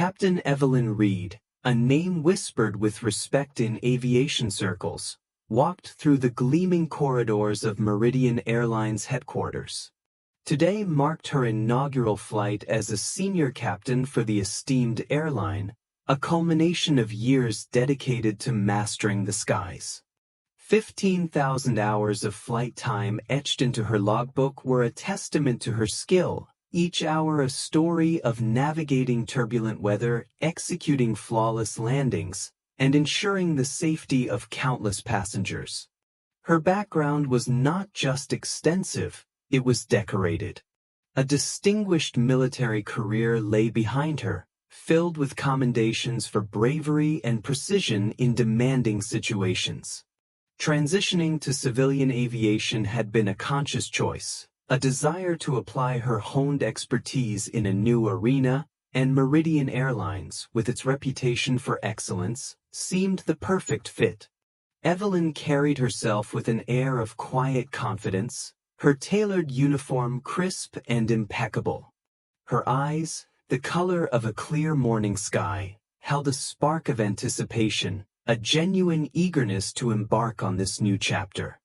Captain Evelyn Reed, a name whispered with respect in aviation circles, walked through the gleaming corridors of Meridian Airlines headquarters. Today marked her inaugural flight as a senior captain for the esteemed airline, a culmination of years dedicated to mastering the skies. 15,000 hours of flight time etched into her logbook were a testament to her skill, each hour a story of navigating turbulent weather, executing flawless landings, and ensuring the safety of countless passengers. Her background was not just extensive, it was decorated. A distinguished military career lay behind her, filled with commendations for bravery and precision in demanding situations. Transitioning to civilian aviation had been a conscious choice, a desire to apply her honed expertise in a new arena, and Meridian Airlines, with its reputation for excellence, seemed the perfect fit. Evelyn carried herself with an air of quiet confidence, her tailored uniform crisp and impeccable. Her eyes, the color of a clear morning sky, held a spark of anticipation, a genuine eagerness to embark on this new chapter.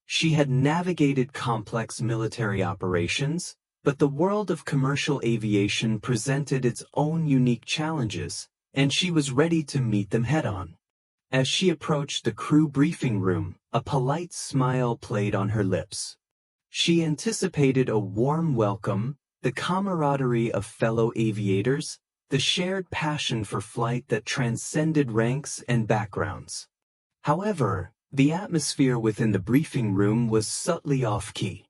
She had navigated complex military operations, but the world of commercial aviation presented its own unique challenges, and she was ready to meet them head-on. As she approached the crew briefing room, a polite smile played on her lips. She anticipated a warm welcome, the camaraderie of fellow aviators, the shared passion for flight that transcended ranks and backgrounds. However, the atmosphere within the briefing room was subtly off-key.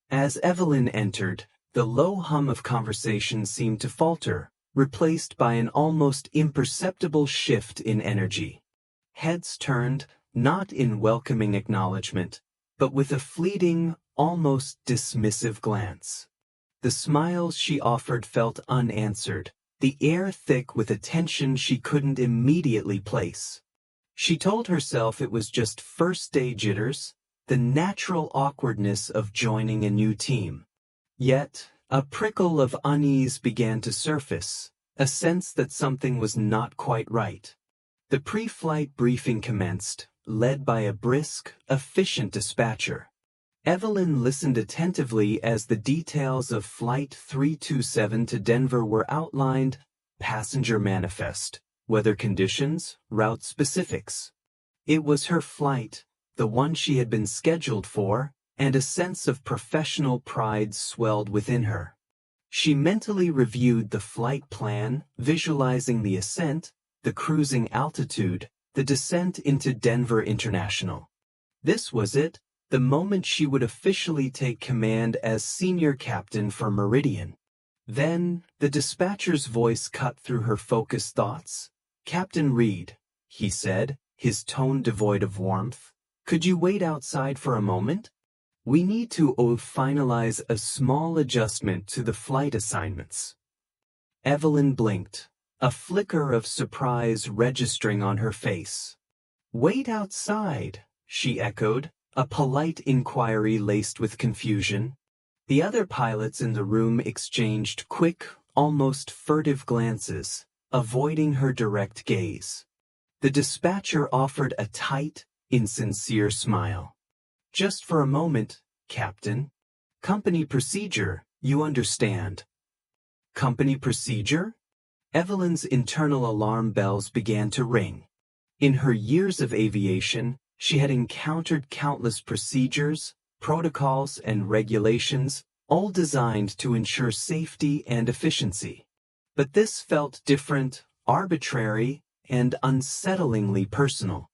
As Evelyn entered, the low hum of conversation seemed to falter, replaced by an almost imperceptible shift in energy. Heads turned, not in welcoming acknowledgement, but with a fleeting, almost dismissive glance. The smiles she offered felt unanswered, the air thick with attention she couldn't immediately place. She told herself it was just first-day jitters, the natural awkwardness of joining a new team. Yet, a prickle of unease began to surface, a sense that something was not quite right. The pre-flight briefing commenced, led by a brisk, efficient dispatcher. Evelyn listened attentively as the details of Flight 327 to Denver were outlined: passenger manifest, weather conditions, route specifics. It was her flight, the one she had been scheduled for, and a sense of professional pride swelled within her. She mentally reviewed the flight plan, visualizing the ascent, the cruising altitude, the descent into Denver International. This was it, the moment she would officially take command as senior captain for Meridian. Then, the dispatcher's voice cut through her focused thoughts. "Captain Reed," he said, his tone devoid of warmth, "could you wait outside for a moment? We need to finalize a small adjustment to the flight assignments." Evelyn blinked, a flicker of surprise registering on her face. "Wait outside," she echoed, a polite inquiry laced with confusion. The other pilots in the room exchanged quick, almost furtive glances, avoiding her direct gaze. The dispatcher offered a tight, insincere smile. "Just for a moment, Captain. Company procedure, you understand." Company procedure? Evelyn's internal alarm bells began to ring. In her years of aviation, she had encountered countless procedures, protocols, and regulations, all designed to ensure safety and efficiency. But this felt different, arbitrary, and unsettlingly personal.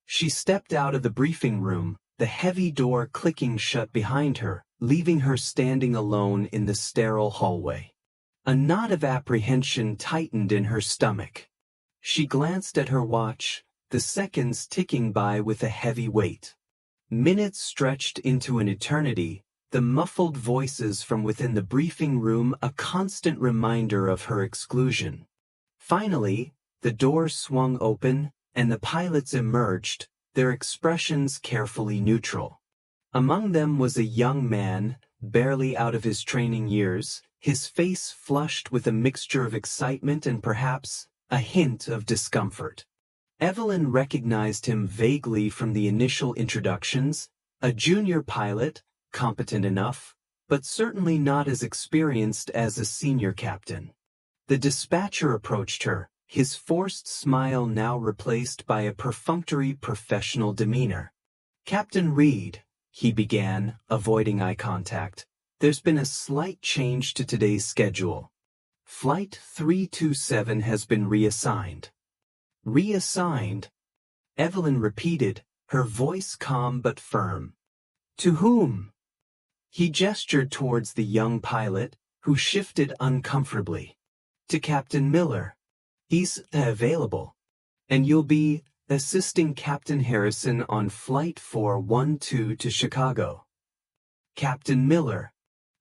She stepped out of the briefing room, the heavy door clicking shut behind her, leaving her standing alone in the sterile hallway. A knot of apprehension tightened in her stomach. She glanced at her watch, the seconds ticking by with a heavy weight. Minutes stretched into an eternity, the muffled voices from within the briefing room a constant reminder of her exclusion. Finally, the door swung open, and the pilots emerged, their expressions carefully neutral. Among them was a young man, barely out of his training years, his face flushed with a mixture of excitement and perhaps a hint of discomfort. Evelyn recognized him vaguely from the initial introductions, a junior pilot, competent enough, but certainly not as experienced as a senior captain. The dispatcher approached her, his forced smile now replaced by a perfunctory professional demeanor. "Captain Reed," he began, avoiding eye contact, "there's been a slight change to today's schedule. Flight 327 has been reassigned." "Reassigned?" Evelyn repeated, her voice calm but firm. "To whom?" He gestured towards the young pilot, who shifted uncomfortably. "To Captain Miller. He's available. And you'll be assisting Captain Harrison on Flight 412 to Chicago." Captain Miller.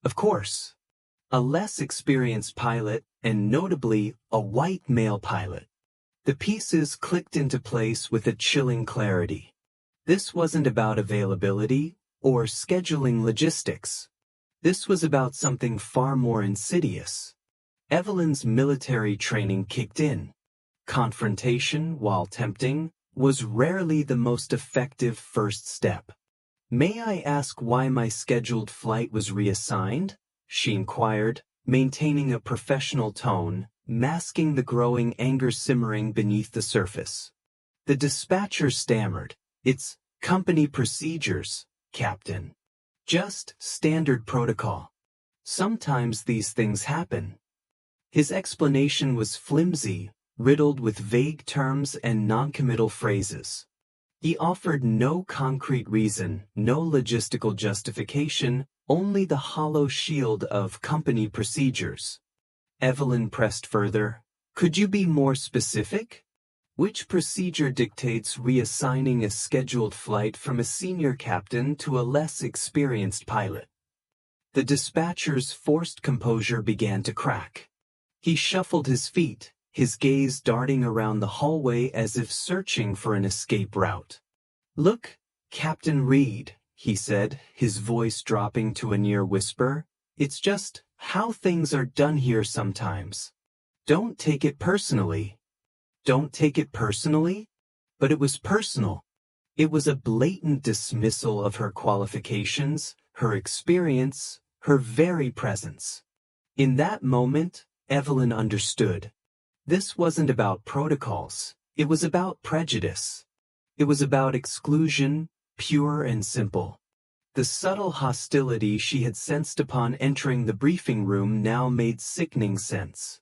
Of course. A less experienced pilot, and notably a white male pilot. The pieces clicked into place with a chilling clarity. This wasn't about availability or scheduling logistics. This was about something far more insidious. Evelyn's military training kicked in. Confrontation, while tempting, was rarely the most effective first step. "May I ask why my scheduled flight was reassigned?" she inquired, maintaining a professional tone, masking the growing anger simmering beneath the surface. The dispatcher stammered, "It's company procedures, Captain. Just standard protocol. Sometimes these things happen." His explanation was flimsy, riddled with vague terms and noncommittal phrases. He offered no concrete reason, no logistical justification, only the hollow shield of company procedures. Evelyn pressed further. "Could you be more specific? Which procedure dictates reassigning a scheduled flight from a senior captain to a less experienced pilot?" The dispatcher's forced composure began to crack. He shuffled his feet, his gaze darting around the hallway as if searching for an escape route. "Look, Captain Reed," he said, his voice dropping to a near whisper, "it's just how things are done here sometimes. Don't take it personally." Don't take it personally? But it was personal. It was a blatant dismissal of her qualifications, her experience, her very presence. In that moment, Evelyn understood. This wasn't about protocols. It was about prejudice. It was about exclusion, pure and simple. The subtle hostility she had sensed upon entering the briefing room now made sickening sense.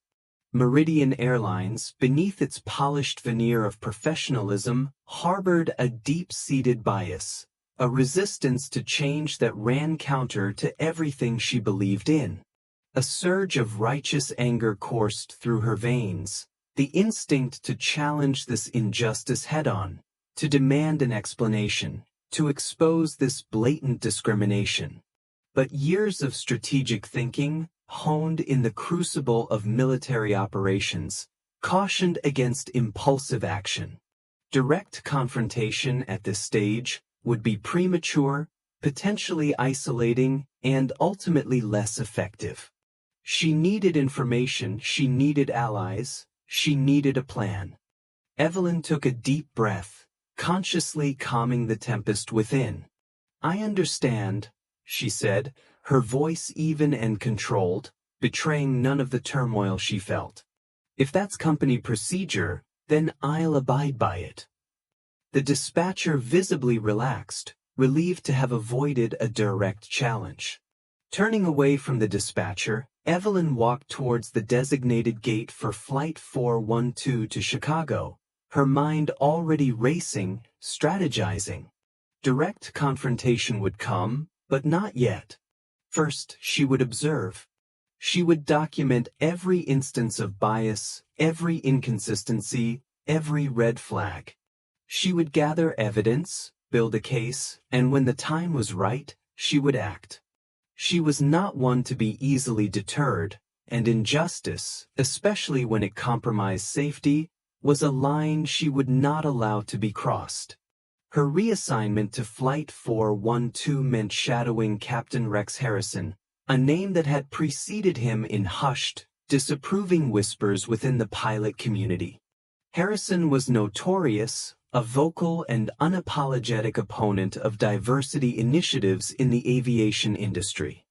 Meridian Airlines, beneath its polished veneer of professionalism, harbored a deep-seated bias, a resistance to change that ran counter to everything she believed in. A surge of righteous anger coursed through her veins, the instinct to challenge this injustice head-on, to demand an explanation, to expose this blatant discrimination. But years of strategic thinking, honed in the crucible of military operations, cautioned against impulsive action. Direct confrontation at this stage would be premature, potentially isolating, and ultimately less effective. She needed information, she needed allies, she needed a plan. Evelyn took a deep breath, consciously calming the tempest within. "I understand," she said, her voice even and controlled, betraying none of the turmoil she felt. "If that's company procedure, then I'll abide by it." The dispatcher visibly relaxed, relieved to have avoided a direct challenge. Turning away from the dispatcher, Evelyn walked towards the designated gate for Flight 412 to Chicago, her mind already racing, strategizing. Direct confrontation would come, but not yet. First, she would observe. She would document every instance of bias, every inconsistency, every red flag. She would gather evidence, build a case, and when the time was right, she would act. She was not one to be easily deterred, and injustice, especially when it compromised safety, was a line she would not allow to be crossed. Her reassignment to Flight 412 meant shadowing Captain Rex Harrison, a name that had preceded him in hushed, disapproving whispers within the pilot community. Harrison was notorious, a vocal and unapologetic opponent of diversity initiatives in the aviation industry.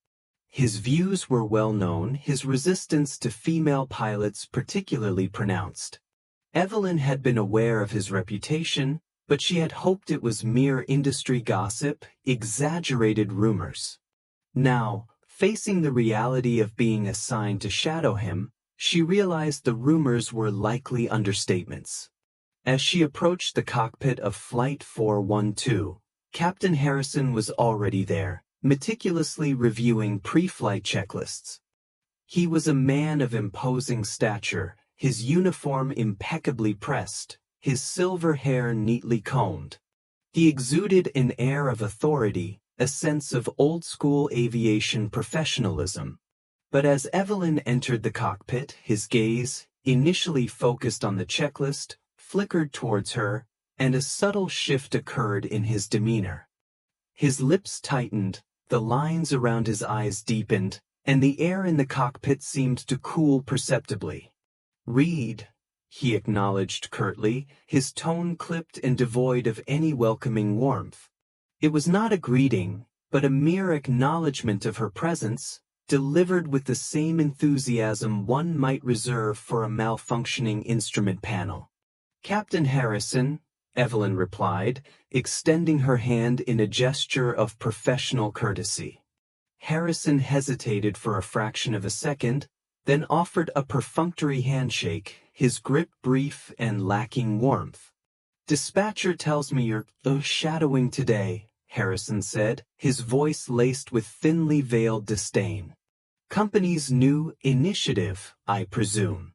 His views were well known, his resistance to female pilots particularly pronounced. Evelyn had been aware of his reputation, but she had hoped it was mere industry gossip, exaggerated rumors. Now, facing the reality of being assigned to shadow him, she realized the rumors were likely understatements. As she approached the cockpit of Flight 412, Captain Harrison was already there, meticulously reviewing pre-flight checklists. He was a man of imposing stature, his uniform impeccably pressed, his silver hair neatly combed. He exuded an air of authority, a sense of old-school aviation professionalism. But as Evelyn entered the cockpit, his gaze, initially focused on the checklist, flickered towards her, and a subtle shift occurred in his demeanor. His lips tightened, the lines around his eyes deepened, and the air in the cockpit seemed to cool perceptibly. "Read," he acknowledged curtly, his tone clipped and devoid of any welcoming warmth. It was not a greeting, but a mere acknowledgement of her presence, delivered with the same enthusiasm one might reserve for a malfunctioning instrument panel. "Captain Harrison," Evelyn replied, extending her hand in a gesture of professional courtesy. Harrison hesitated for a fraction of a second, then offered a perfunctory handshake, his grip brief and lacking warmth. "Dispatcher tells me you're shadowing today," Harrison said, his voice laced with thinly veiled disdain. "Company's new initiative, I presume."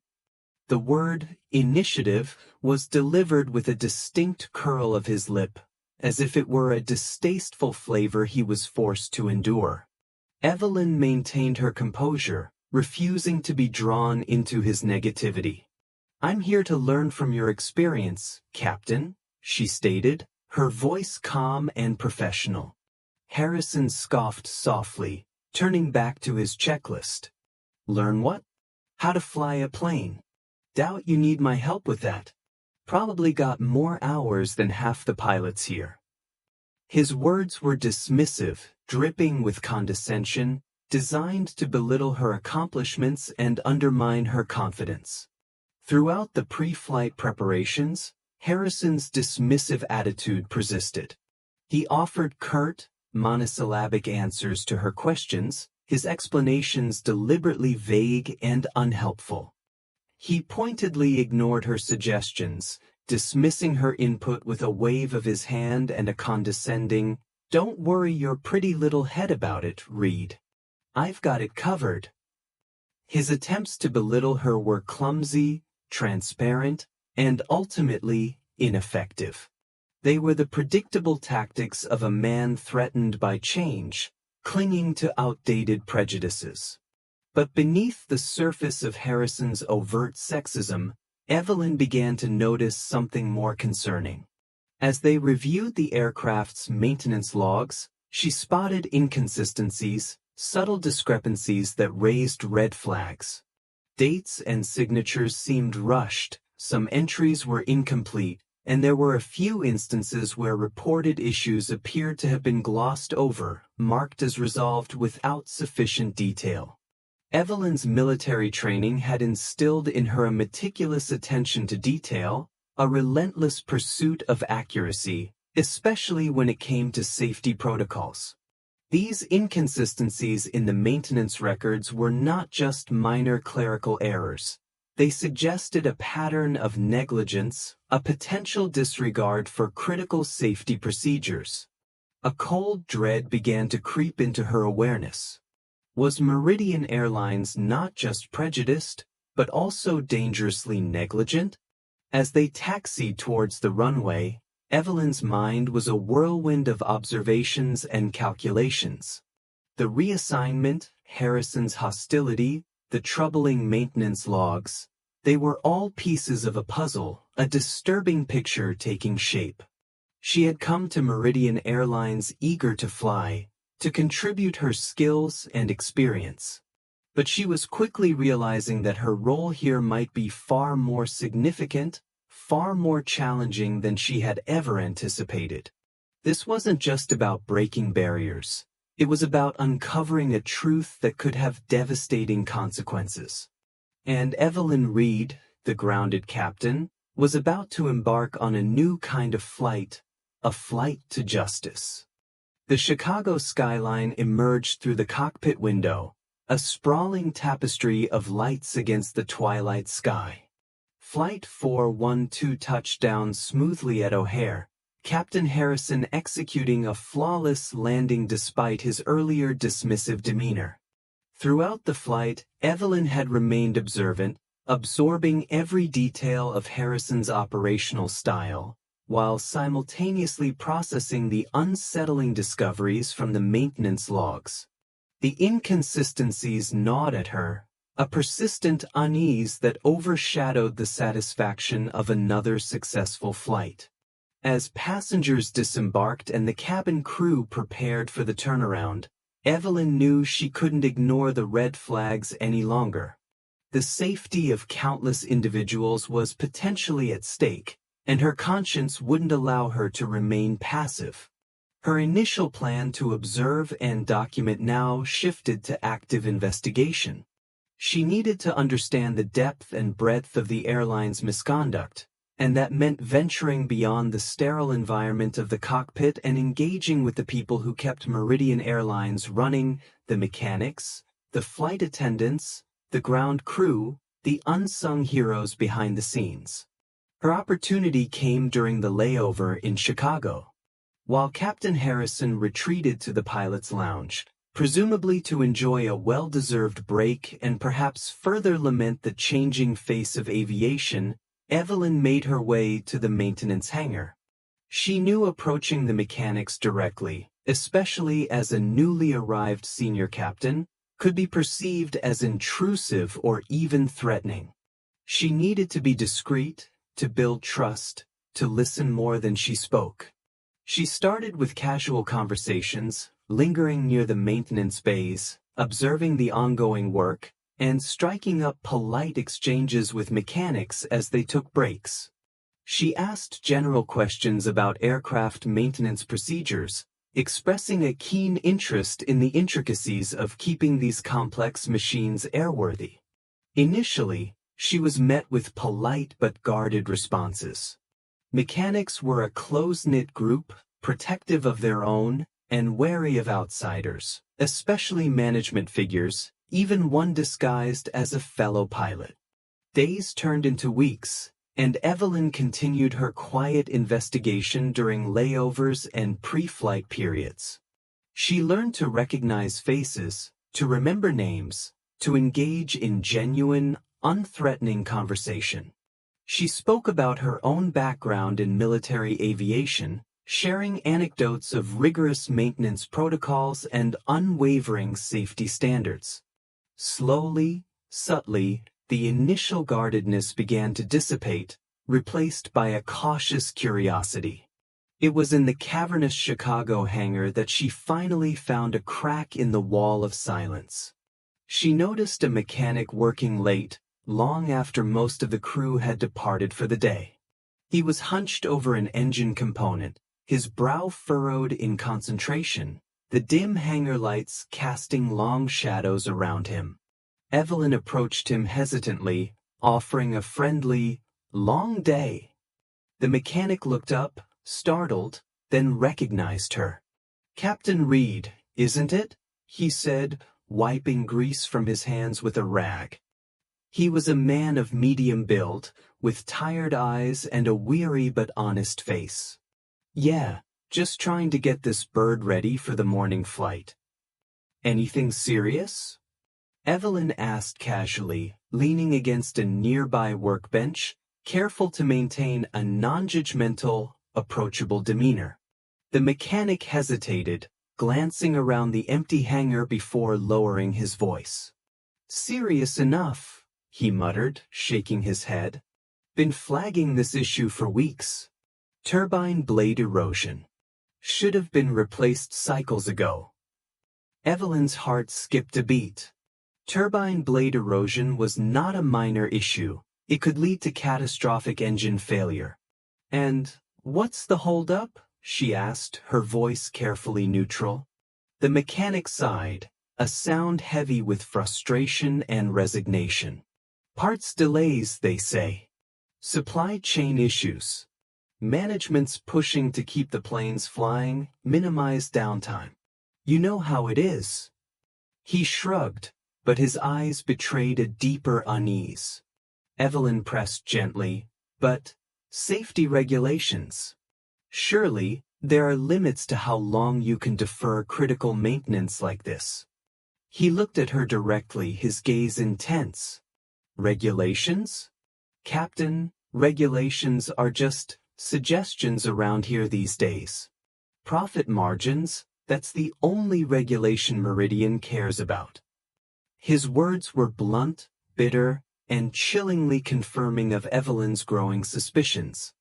The word initiative was delivered with a distinct curl of his lip, as if it were a distasteful flavor he was forced to endure. Evelyn maintained her composure, refusing to be drawn into his negativity. "I'm here to learn from your experience, Captain," she stated, her voice calm and professional. Harrison scoffed softly, turning back to his checklist. "Learn what?" "How to fly a plane." "Doubt you need my help with that. Probably got more hours than half the pilots here." His words were dismissive, dripping with condescension, designed to belittle her accomplishments and undermine her confidence. Throughout the pre-flight preparations, Harrison's dismissive attitude persisted. He offered curt, monosyllabic answers to her questions, his explanations deliberately vague and unhelpful. He pointedly ignored her suggestions, dismissing her input with a wave of his hand and a condescending, "Don't worry your pretty little head about it, Reed. I've got it covered." His attempts to belittle her were clumsy, transparent, and ultimately ineffective. They were the predictable tactics of a man threatened by change, clinging to outdated prejudices. But beneath the surface of Harrison's overt sexism, Evelyn began to notice something more concerning. As they reviewed the aircraft's maintenance logs, she spotted inconsistencies, subtle discrepancies that raised red flags. Dates and signatures seemed rushed, some entries were incomplete, and there were a few instances where reported issues appeared to have been glossed over, marked as resolved without sufficient detail. Evelyn's military training had instilled in her a meticulous attention to detail, a relentless pursuit of accuracy, especially when it came to safety protocols. These inconsistencies in the maintenance records were not just minor clerical errors. They suggested a pattern of negligence, a potential disregard for critical safety procedures. A cold dread began to creep into her awareness. Was Meridian Airlines not just prejudiced, but also dangerously negligent? As they taxied towards the runway, Evelyn's mind was a whirlwind of observations and calculations. The reassignment, Harrison's hostility, the troubling maintenance logs, they were all pieces of a puzzle, a disturbing picture taking shape. She had come to Meridian Airlines eager to fly, to contribute her skills and experience. But she was quickly realizing that her role here might be far more significant, far more challenging than she had ever anticipated. This wasn't just about breaking barriers. It was about uncovering a truth that could have devastating consequences. And Evelyn Reed, the grounded captain, was about to embark on a new kind of flight, a flight to justice. The Chicago skyline emerged through the cockpit window, a sprawling tapestry of lights against the twilight sky. Flight 412 touched down smoothly at O'Hare, Captain Harrison executing a flawless landing despite his earlier dismissive demeanor. Throughout the flight, Evelyn had remained observant, absorbing every detail of Harrison's operational style, while simultaneously processing the unsettling discoveries from the maintenance logs. The inconsistencies gnawed at her, a persistent unease that overshadowed the satisfaction of another successful flight. As passengers disembarked and the cabin crew prepared for the turnaround, Evelyn knew she couldn't ignore the red flags any longer. The safety of countless individuals was potentially at stake, and her conscience wouldn't allow her to remain passive. Her initial plan to observe and document now shifted to active investigation. She needed to understand the depth and breadth of the airline's misconduct, and that meant venturing beyond the sterile environment of the cockpit and engaging with the people who kept Meridian Airlines running, the mechanics, the flight attendants, the ground crew, the unsung heroes behind the scenes. Her opportunity came during the layover in Chicago. While Captain Harrison retreated to the pilot's lounge, presumably to enjoy a well-deserved break and perhaps further lament the changing face of aviation, Evelyn made her way to the maintenance hangar. She knew approaching the mechanics directly, especially as a newly arrived senior captain, could be perceived as intrusive or even threatening. She needed to be discreet, to build trust, to listen more than she spoke. She started with casual conversations, lingering near the maintenance bays, observing the ongoing work, and striking up polite exchanges with mechanics as they took breaks. She asked general questions about aircraft maintenance procedures, expressing a keen interest in the intricacies of keeping these complex machines airworthy. Initially, she was met with polite but guarded responses. Mechanics were a close-knit group, protective of their own, and wary of outsiders, especially management figures, even one disguised as a fellow pilot. Days turned into weeks, and Evelyn continued her quiet investigation during layovers and pre-flight periods. She learned to recognize faces, to remember names, to engage in genuine, unthreatening conversation. She spoke about her own background in military aviation, sharing anecdotes of rigorous maintenance protocols and unwavering safety standards. Slowly, subtly, the initial guardedness began to dissipate, replaced by a cautious curiosity. It was in the cavernous Chicago hangar that she finally found a crack in the wall of silence. She noticed a mechanic working late, long after most of the crew had departed for the day. He was hunched over an engine component, his brow furrowed in concentration, the dim hangar lights casting long shadows around him. Evelyn approached him hesitantly, offering a friendly, "Long day." The mechanic looked up, startled, then recognized her. "Captain Reed, isn't it?" he said, wiping grease from his hands with a rag. He was a man of medium build, with tired eyes and a weary but honest face. "Yeah, just trying to get this bird ready for the morning flight." "Anything serious?" Evelyn asked casually, leaning against a nearby workbench, careful to maintain a non-judgmental, approachable demeanor. The mechanic hesitated, glancing around the empty hangar before lowering his voice. "Serious enough," he muttered, shaking his head. "Been flagging this issue for weeks. Turbine blade erosion. Should have been replaced cycles ago." Evelyn's heart skipped a beat. Turbine blade erosion was not a minor issue. It could lead to catastrophic engine failure. "And what's the holdup?" she asked, her voice carefully neutral. The mechanic sighed, a sound heavy with frustration and resignation. "Parts delays, they say. Supply chain issues. Management's pushing to keep the planes flying, minimize downtime. You know how it is." He shrugged, but his eyes betrayed a deeper unease. Evelyn pressed gently, "But safety regulations. Surely, there are limits to how long you can defer critical maintenance like this." He looked at her directly, his gaze intense. "Regulations? Captain, regulations are just suggestions around here these days. Profit margins, that's the only regulation Meridian cares about." His words were blunt, bitter, and chillingly confirming of Evelyn's growing suspicions.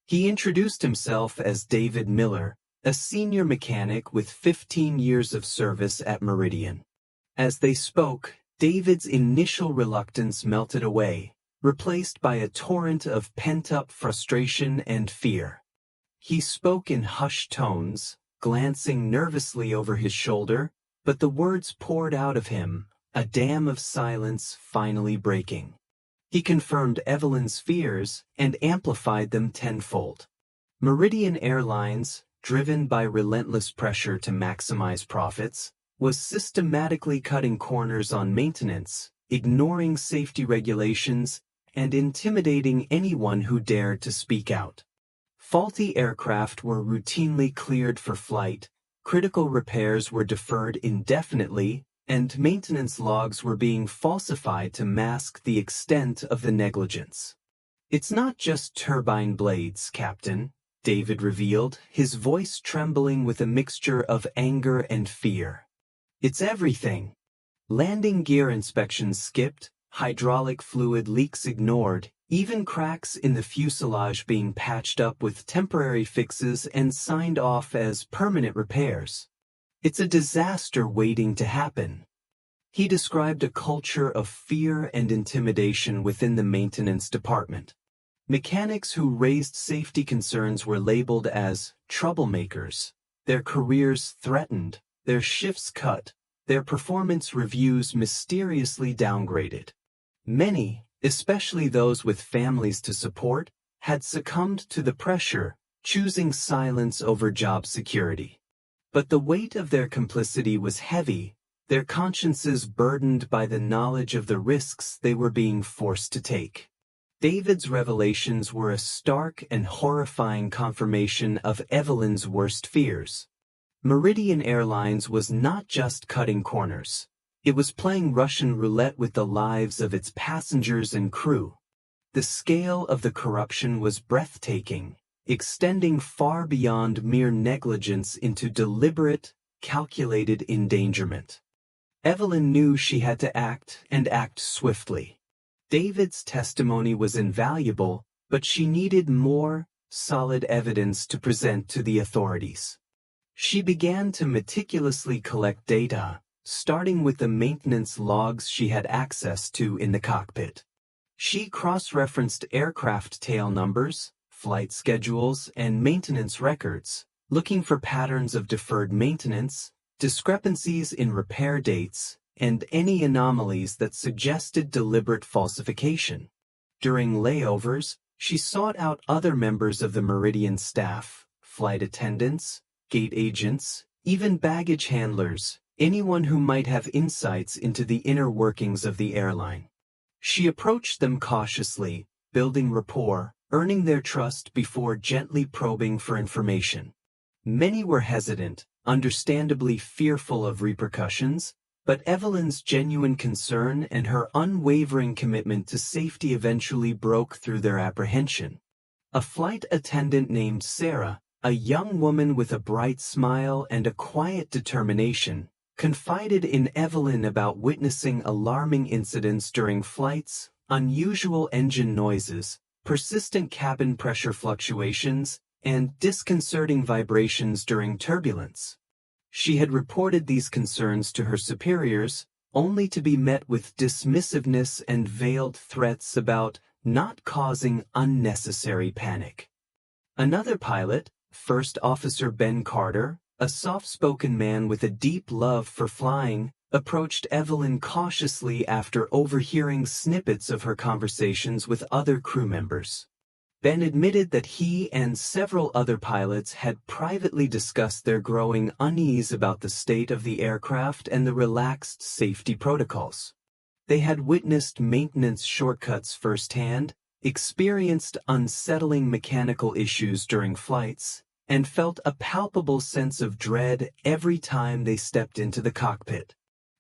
He introduced himself as David Miller, a senior mechanic with 15 years of service at Meridian. As they spoke, David's initial reluctance melted away, replaced by a torrent of pent-up frustration and fear. He spoke in hushed tones, glancing nervously over his shoulder, but the words poured out of him, a dam of silence finally breaking. He confirmed Evelyn's fears and amplified them tenfold. Meridian Airlines, driven by relentless pressure to maximize profits, was systematically cutting corners on maintenance, ignoring safety regulations, and intimidating anyone who dared to speak out. Faulty aircraft were routinely cleared for flight, critical repairs were deferred indefinitely, and maintenance logs were being falsified to mask the extent of the negligence. "It's not just turbine blades, Captain," David revealed, his voice trembling with a mixture of anger and fear. "It's everything. Landing gear inspections skipped, hydraulic fluid leaks ignored, even cracks in the fuselage being patched up with temporary fixes and signed off as permanent repairs. It's a disaster waiting to happen." He described a culture of fear and intimidation within the maintenance department. Mechanics who raised safety concerns were labeled as troublemakers, their careers threatened, their shifts cut, their performance reviews mysteriously downgraded. Many, especially those with families to support, had succumbed to the pressure, choosing silence over job security. But the weight of their complicity was heavy, their consciences burdened by the knowledge of the risks they were being forced to take. David's revelations were a stark and horrifying confirmation of Evelyn's worst fears. Meridian Airlines was not just cutting corners. It was playing Russian roulette with the lives of its passengers and crew. The scale of the corruption was breathtaking, extending far beyond mere negligence into deliberate, calculated endangerment. Evelyn knew she had to act, and act swiftly. David's testimony was invaluable, but she needed more, solid evidence to present to the authorities. She began to meticulously collect data, starting with the maintenance logs she had access to in the cockpit. She cross-referenced aircraft tail numbers, flight schedules, and maintenance records, looking for patterns of deferred maintenance, discrepancies in repair dates, and any anomalies that suggested deliberate falsification. During layovers, she sought out other members of the Meridian staff, flight attendants, gate agents, even baggage handlers, anyone who might have insights into the inner workings of the airline. She approached them cautiously, building rapport, earning their trust before gently probing for information. Many were hesitant, understandably fearful of repercussions, but Evelyn's genuine concern and her unwavering commitment to safety eventually broke through their apprehension. A flight attendant named Sarah, a young woman with a bright smile and a quiet determination, confided in Evelyn about witnessing alarming incidents during flights, unusual engine noises, persistent cabin pressure fluctuations, and disconcerting vibrations during turbulence. She had reported these concerns to her superiors, only to be met with dismissiveness and veiled threats about not causing unnecessary panic. Another pilot, First Officer Ben Carter, a soft-spoken man with a deep love for flying, approached Evelyn cautiously after overhearing snippets of her conversations with other crew members. Ben admitted that he and several other pilots had privately discussed their growing unease about the state of the aircraft and the relaxed safety protocols. They had witnessed maintenance shortcuts firsthand, experienced unsettling mechanical issues during flights, and felt a palpable sense of dread every time they stepped into the cockpit.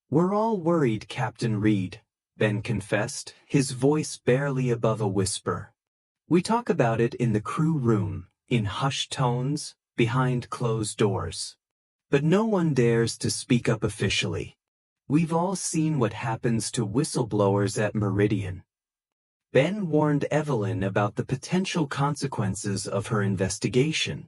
"We're all worried, Captain Reed," Ben confessed, his voice barely above a whisper. "We talk about it in the crew room, in hushed tones, behind closed doors. But no one dares to speak up officially. We've all seen what happens to whistleblowers at Meridian." Ben warned Evelyn about the potential consequences of her investigation.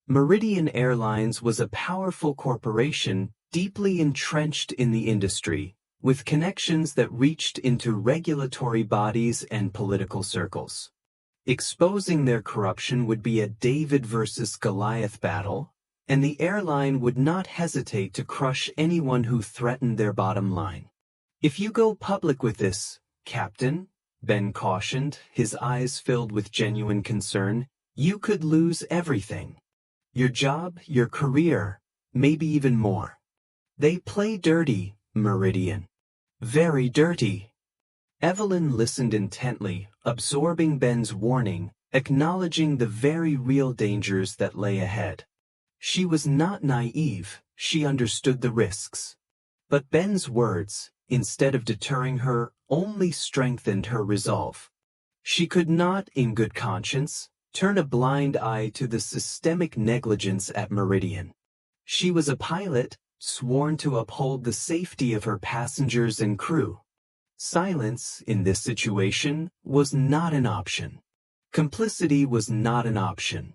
Meridian Airlines was a powerful corporation deeply entrenched in the industry, with connections that reached into regulatory bodies and political circles. Exposing their corruption would be a David versus Goliath battle, and the airline would not hesitate to crush anyone who threatened their bottom line. "If you go public with this, Captain," Ben cautioned, his eyes filled with genuine concern, "you could lose everything. Your job, your career, maybe even more. They play dirty, Meridian. Very dirty." Evelyn listened intently, absorbing Ben's warning, acknowledging the very real dangers that lay ahead. She was not naive, she understood the risks. But Ben's words, instead of deterring her, only strengthened her resolve. She could not, in good conscience, turn a blind eye to the systemic negligence at Meridian. She was a pilot, sworn to uphold the safety of her passengers and crew. Silence, in this situation, was not an option. Complicity was not an option.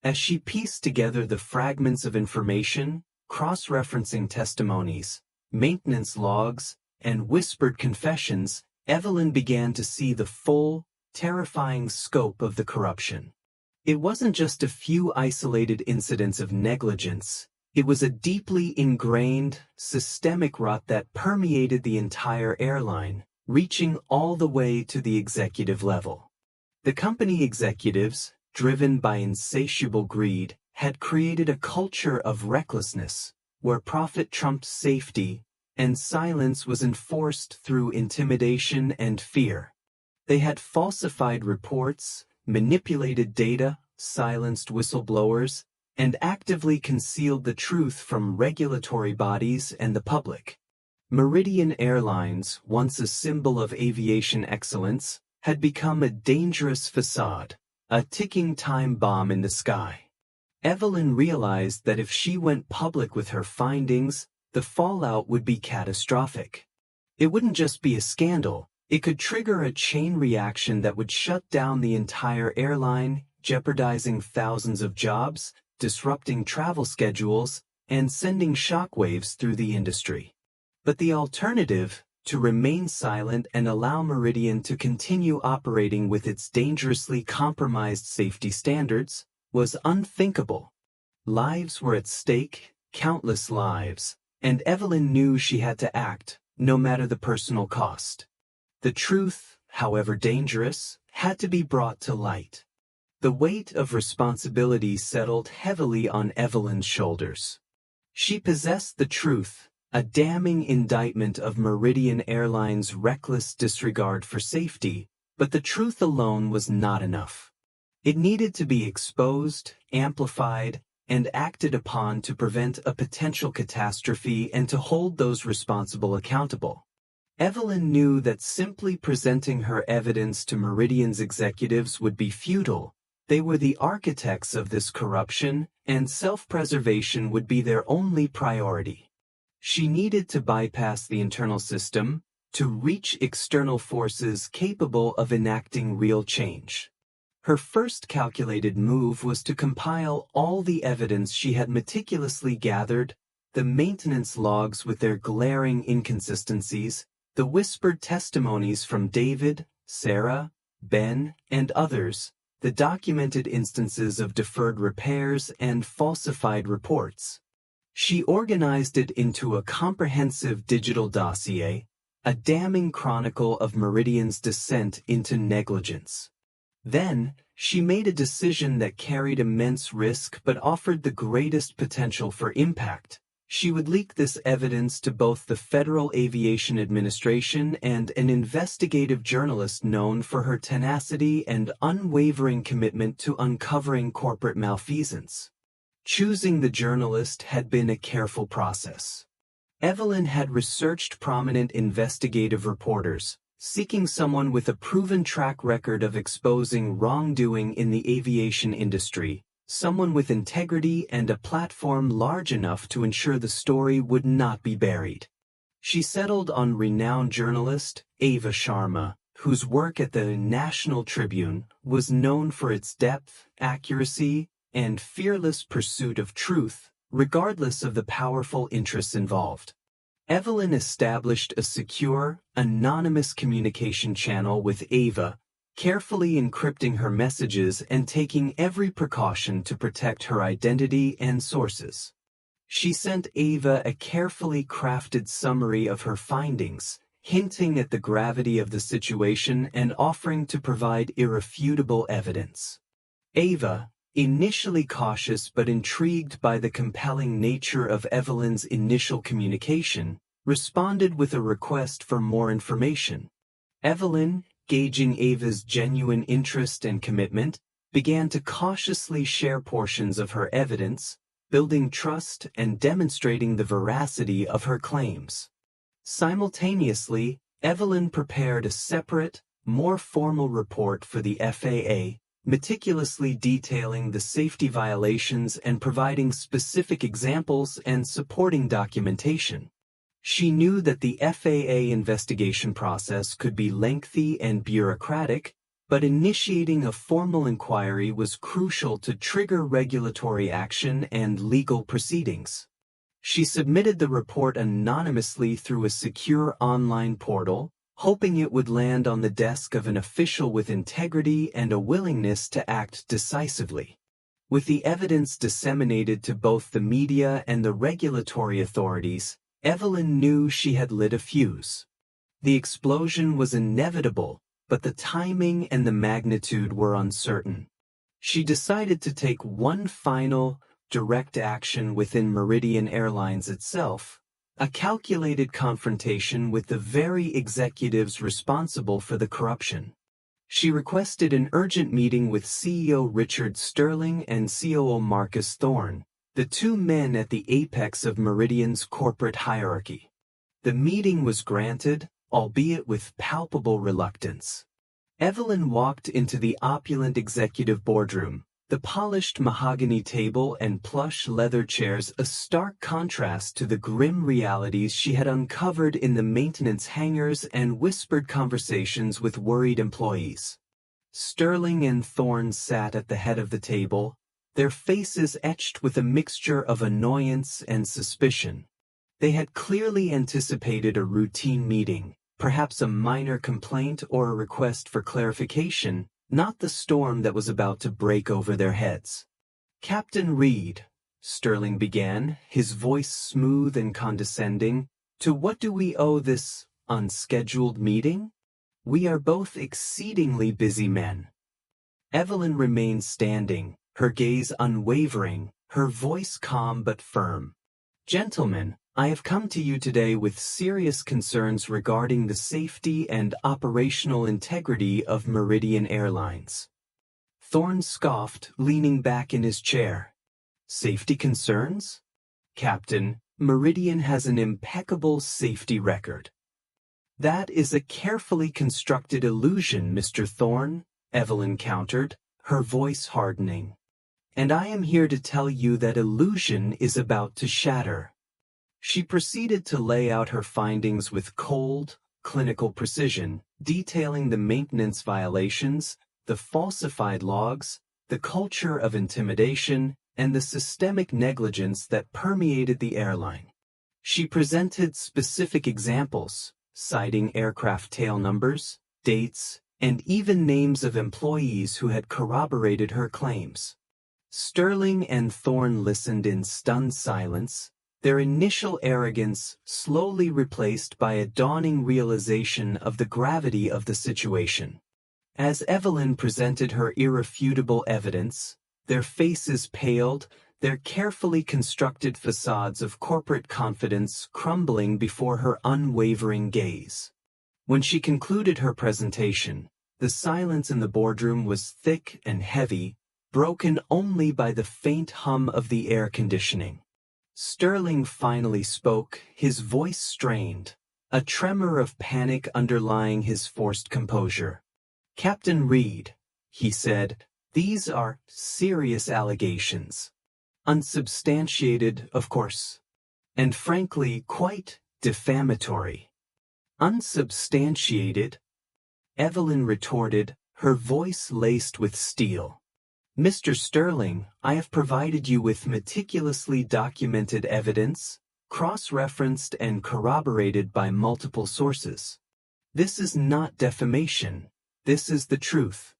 As she pieced together the fragments of information, cross-referencing testimonies, maintenance logs, and whispered confessions, Evelyn began to see the full, terrifying scope of the corruption. It wasn't just a few isolated incidents of negligence. It was a deeply ingrained, systemic rot that permeated the entire airline, reaching all the way to the executive level. The company executives, driven by insatiable greed, had created a culture of recklessness, where profit trumped safety, and silence was enforced through intimidation and fear. They had falsified reports, manipulated data, silenced whistleblowers, and actively concealed the truth from regulatory bodies and the public. Meridian Airlines, once a symbol of aviation excellence, had become a dangerous facade, a ticking time bomb in the sky. Evelyn realized that if she went public with her findings, the fallout would be catastrophic. It wouldn't just be a scandal, it could trigger a chain reaction that would shut down the entire airline, jeopardizing thousands of jobs, disrupting travel schedules, and sending shockwaves through the industry. But the alternative, to remain silent and allow Meridian to continue operating with its dangerously compromised safety standards, was unthinkable. Lives were at stake, countless lives, and Evelyn knew she had to act, no matter the personal cost. The truth, however dangerous, had to be brought to light. The weight of responsibility settled heavily on Evelyn's shoulders. She possessed the truth, a damning indictment of Meridian Airlines' reckless disregard for safety, but the truth alone was not enough. It needed to be exposed, amplified, and acted upon to prevent a potential catastrophe and to hold those responsible accountable. Evelyn knew that simply presenting her evidence to Meridian's executives would be futile. They were the architects of this corruption, and self-preservation would be their only priority. She needed to bypass the internal system, to reach external forces capable of enacting real change. Her first calculated move was to compile all the evidence she had meticulously gathered, the maintenance logs with their glaring inconsistencies, the whispered testimonies from David, Sarah, Ben, and others, the documented instances of deferred repairs and falsified reports. She organized it into a comprehensive digital dossier, a damning chronicle of Meridian's descent into negligence. Then, she made a decision that carried immense risk but offered the greatest potential for impact. She would leak this evidence to both the Federal Aviation Administration and an investigative journalist known for her tenacity and unwavering commitment to uncovering corporate malfeasance. Choosing the journalist had been a careful process. Evelyn had researched prominent investigative reporters, seeking someone with a proven track record of exposing wrongdoing in the aviation industry, someone with integrity and a platform large enough to ensure the story would not be buried. She settled on renowned journalist Ava Sharma, whose work at the National Tribune was known for its depth, accuracy, and fearless pursuit of truth, regardless of the powerful interests involved. Evelyn established a secure, anonymous communication channel with Ava, carefully encrypting her messages and taking every precaution to protect her identity and sources. She sent Ava a carefully crafted summary of her findings, hinting at the gravity of the situation and offering to provide irrefutable evidence. Ava, initially cautious but intrigued by the compelling nature of Evelyn's initial communication, responded with a request for more information. Evelyn, gauging Ava's genuine interest and commitment, began to cautiously share portions of her evidence, building trust and demonstrating the veracity of her claims. Simultaneously, Evelyn prepared a separate, more formal report for the FAA, meticulously detailing the safety violations and providing specific examples and supporting documentation. She knew that the FAA investigation process could be lengthy and bureaucratic, but initiating a formal inquiry was crucial to trigger regulatory action and legal proceedings. She submitted the report anonymously through a secure online portal, hoping it would land on the desk of an official with integrity and a willingness to act decisively. With the evidence disseminated to both the media and the regulatory authorities, Evelyn knew she had lit a fuse. The explosion was inevitable, but the timing and the magnitude were uncertain. She decided to take one final, direct action within Meridian Airlines itself, a calculated confrontation with the very executives responsible for the corruption. She requested an urgent meeting with CEO Richard Sterling and COO Marcus Thorne, the two men at the apex of Meridian's corporate hierarchy. The meeting was granted, albeit with palpable reluctance. Evelyn walked into the opulent executive boardroom, the polished mahogany table and plush leather chairs a stark contrast to the grim realities she had uncovered in the maintenance hangars and whispered conversations with worried employees. Sterling and Thorne sat at the head of the table, their faces etched with a mixture of annoyance and suspicion. They had clearly anticipated a routine meeting, perhaps a minor complaint or a request for clarification, not the storm that was about to break over their heads. "Captain Reed," Sterling began, his voice smooth and condescending, "to what do we owe this unscheduled meeting? We are both exceedingly busy men." Evelyn remained standing, her gaze unwavering, her voice calm but firm. "Gentlemen, I have come to you today with serious concerns regarding the safety and operational integrity of Meridian Airlines." Thorne scoffed, leaning back in his chair. "Safety concerns? Captain, Meridian has an impeccable safety record." "That is a carefully constructed illusion, Mr. Thorne," Evelyn countered, her voice hardening. "And I am here to tell you that illusion is about to shatter." She proceeded to lay out her findings with cold, clinical precision, detailing the maintenance violations, the falsified logs, the culture of intimidation, and the systemic negligence that permeated the airline. She presented specific examples, citing aircraft tail numbers, dates, and even names of employees who had corroborated her claims. Sterling and Thorne listened in stunned silence, their initial arrogance slowly replaced by a dawning realization of the gravity of the situation. As Evelyn presented her irrefutable evidence, their faces paled, their carefully constructed facades of corporate confidence crumbling before her unwavering gaze. When she concluded her presentation, the silence in the boardroom was thick and heavy, broken only by the faint hum of the air conditioning. Sterling finally spoke, his voice strained, a tremor of panic underlying his forced composure. "Captain Reed," he said, "these are serious allegations. Unsubstantiated, of course, and frankly quite defamatory." "Unsubstantiated?" Evelyn retorted, her voice laced with steel. "Mr. Sterling, I have provided you with meticulously documented evidence, cross-referenced and corroborated by multiple sources. This is not defamation. This is the truth.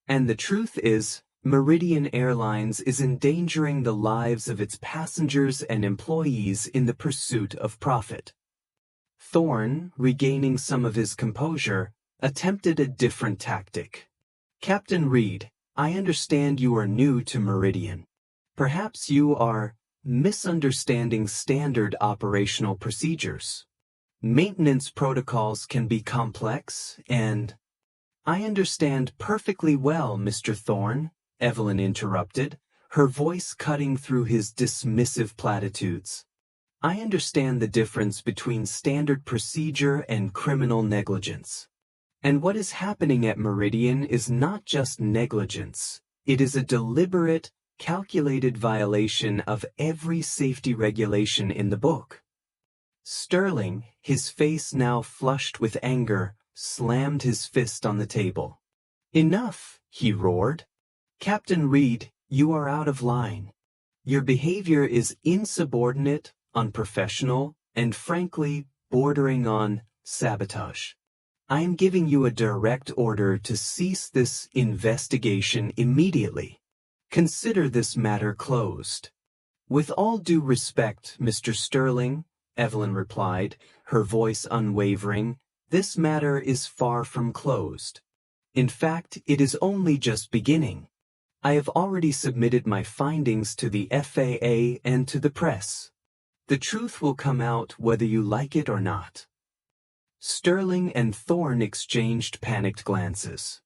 And the truth is, Meridian Airlines is endangering the lives of its passengers and employees in the pursuit of profit." Thorne, regaining some of his composure, attempted a different tactic. "Captain Reed, I understand you are new to Meridian. Perhaps you are misunderstanding standard operational procedures. Maintenance protocols can be complex and—" "I understand perfectly well, Mr. Thorne," Evelyn interrupted, her voice cutting through his dismissive platitudes. "I understand the difference between standard procedure and criminal negligence. And what is happening at Meridian is not just negligence, it is a deliberate, calculated violation of every safety regulation in the book." Sterling, his face now flushed with anger, slammed his fist on the table. "Enough," he roared. "Captain Reed, you are out of line. Your behavior is insubordinate, unprofessional, and frankly, bordering on sabotage. I am giving you a direct order to cease this investigation immediately. Consider this matter closed." "With all due respect, Mr. Sterling," Evelyn replied, her voice unwavering, "this matter is far from closed. In fact, it is only just beginning. I have already submitted my findings to the FAA and to the press. The truth will come out whether you like it or not." Sterling and Thorne exchanged panicked glances.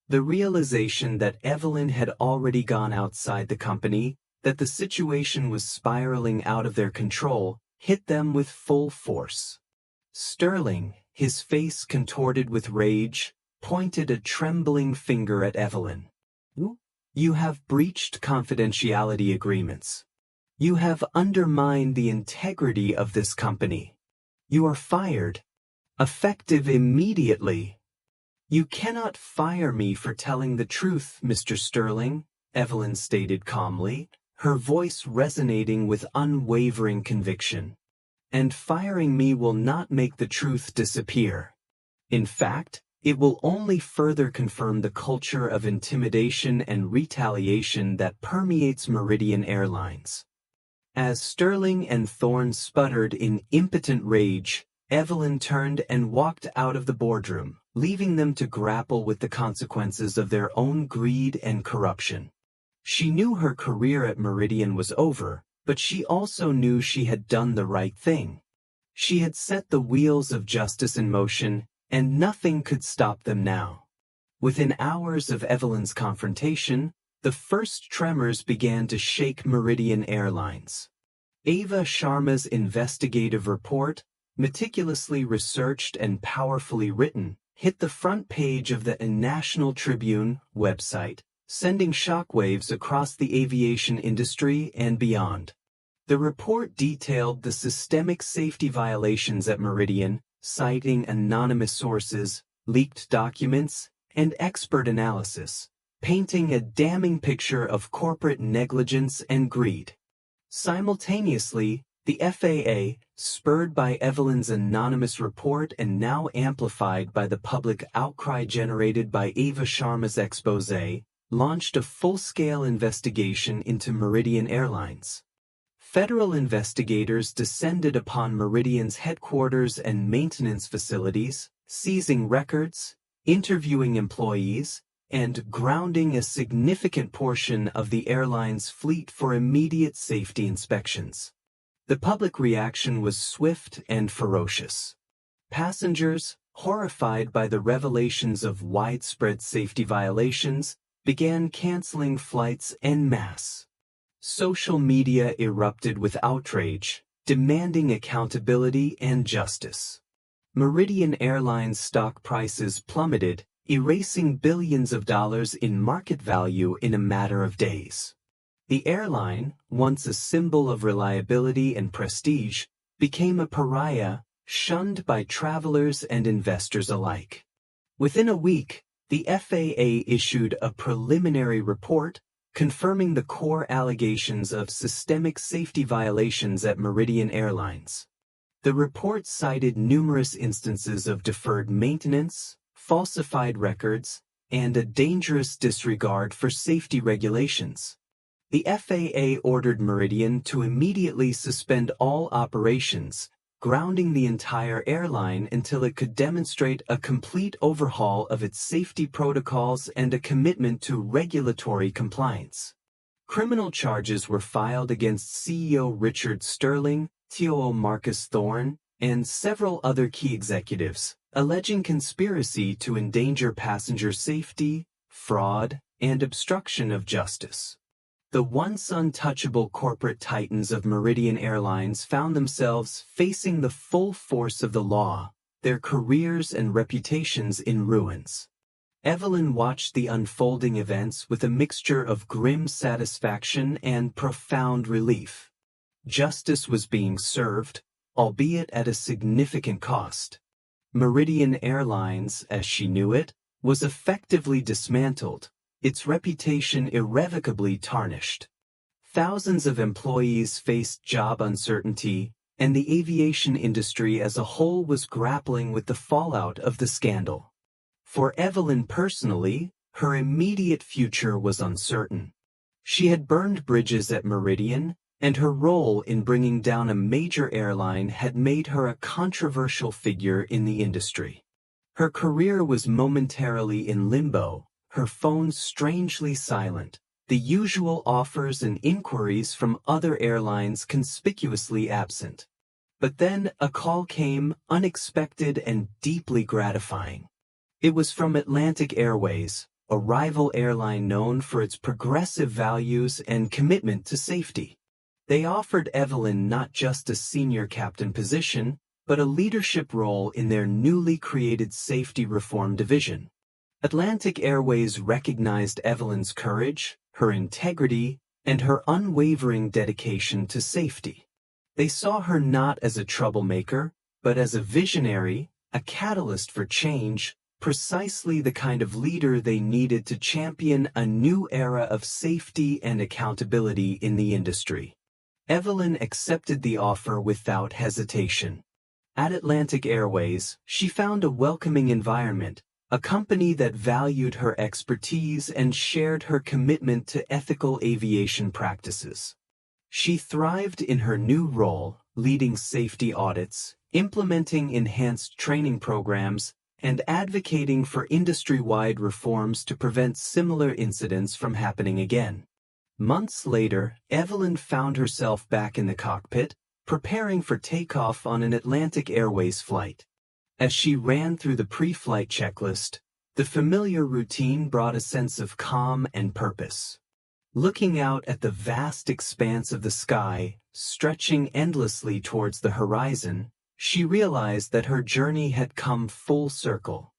The realization that Evelyn had already gone outside the company, that the situation was spiraling out of their control, hit them with full force. Sterling, his face contorted with rage, pointed a trembling finger at Evelyn. "You have breached confidentiality agreements. You have undermined the integrity of this company. You are fired. Effective immediately." "You cannot fire me for telling the truth, Mr. Sterling," Evelyn stated calmly, her voice resonating with unwavering conviction. "And firing me will not make the truth disappear. In fact, it will only further confirm the culture of intimidation and retaliation that permeates Meridian Airlines." As Sterling and Thorne sputtered in impotent rage, Evelyn turned and walked out of the boardroom, leaving them to grapple with the consequences of their own greed and corruption. She knew her career at Meridian was over, but she also knew she had done the right thing. She had set the wheels of justice in motion, and nothing could stop them now. Within hours of Evelyn's confrontation, the first tremors began to shake Meridian Airlines. Ava Sharma's investigative report, meticulously researched and powerfully written, hit the front page of the National Tribune website, sending shockwaves across the aviation industry and beyond. The report detailed the systemic safety violations at Meridian, citing anonymous sources, leaked documents, and expert analysis, painting a damning picture of corporate negligence and greed. Simultaneously, the FAA, spurred by Evelyn's anonymous report and now amplified by the public outcry generated by Ava Sharma's exposé, launched a full-scale investigation into Meridian Airlines. Federal investigators descended upon Meridian's headquarters and maintenance facilities, seizing records, interviewing employees, and grounding a significant portion of the airline's fleet for immediate safety inspections. The public reaction was swift and ferocious. Passengers, horrified by the revelations of widespread safety violations, began canceling flights en masse. Social media erupted with outrage, demanding accountability and justice. Meridian Airlines stock prices plummeted, erasing billions of dollars in market value in a matter of days. The airline, once a symbol of reliability and prestige, became a pariah, shunned by travelers and investors alike. Within a week, the FAA issued a preliminary report confirming the core allegations of systemic safety violations at Meridian Airlines. The report cited numerous instances of deferred maintenance, falsified records, and a dangerous disregard for safety regulations. The FAA ordered Meridian to immediately suspend all operations, grounding the entire airline until it could demonstrate a complete overhaul of its safety protocols and a commitment to regulatory compliance. Criminal charges were filed against CEO Richard Sterling, COO Marcus Thorne, and several other key executives, alleging conspiracy to endanger passenger safety, fraud, and obstruction of justice. The once untouchable corporate titans of Meridian Airlines found themselves facing the full force of the law, their careers and reputations in ruins. Evelyn watched the unfolding events with a mixture of grim satisfaction and profound relief. Justice was being served, albeit at a significant cost. Meridian Airlines, as she knew it, was effectively dismantled, its reputation irrevocably tarnished. Thousands of employees faced job uncertainty, and the aviation industry as a whole was grappling with the fallout of the scandal. For Evelyn personally, her immediate future was uncertain. She had burned bridges at Meridian, and her role in bringing down a major airline had made her a controversial figure in the industry. Her career was momentarily in limbo, her phone strangely silent, the usual offers and inquiries from other airlines conspicuously absent. But then a call came, unexpected and deeply gratifying. It was from Atlantic Airways, a rival airline known for its progressive values and commitment to safety. They offered Evelyn not just a senior captain position, but a leadership role in their newly created safety reform division. Atlantic Airways recognized Evelyn's courage, her integrity, and her unwavering dedication to safety. They saw her not as a troublemaker, but as a visionary, a catalyst for change, precisely the kind of leader they needed to champion a new era of safety and accountability in the industry. Evelyn accepted the offer without hesitation. At Atlantic Airways, she found a welcoming environment, a company that valued her expertise and shared her commitment to ethical aviation practices. She thrived in her new role, leading safety audits, implementing enhanced training programs, and advocating for industry-wide reforms to prevent similar incidents from happening again. Months later, Evelyn found herself back in the cockpit, preparing for takeoff on an Atlantic Airways flight. As she ran through the pre-flight checklist, the familiar routine brought a sense of calm and purpose. Looking out at the vast expanse of the sky, stretching endlessly towards the horizon, she realized that her journey had come full circle.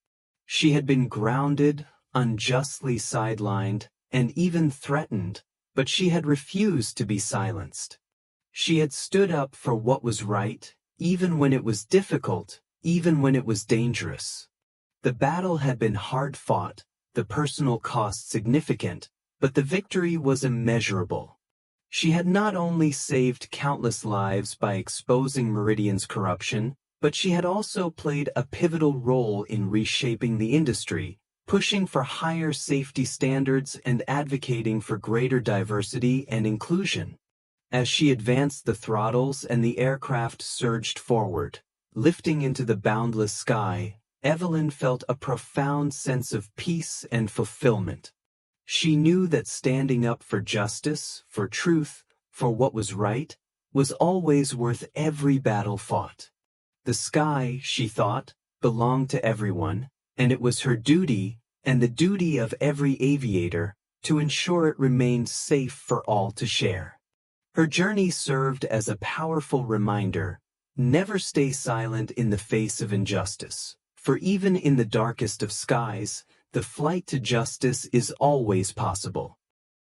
She had been grounded, unjustly sidelined, and even threatened, but she had refused to be silenced. She had stood up for what was right, even when it was difficult, even when it was dangerous. The battle had been hard fought, the personal cost significant, but the victory was immeasurable. She had not only saved countless lives by exposing Meridian's corruption, but she had also played a pivotal role in reshaping the industry, pushing for higher safety standards and advocating for greater diversity and inclusion. As she advanced the throttles and the aircraft surged forward, lifting into the boundless sky, Evelyn felt a profound sense of peace and fulfillment. She knew that standing up for justice, for truth, for what was right, was always worth every battle fought. The sky, she thought, belonged to everyone, and it was her duty, and the duty of every aviator, to ensure it remained safe for all to share. Her journey served as a powerful reminder: never stay silent in the face of injustice, for even in the darkest of skies, the flight to justice is always possible.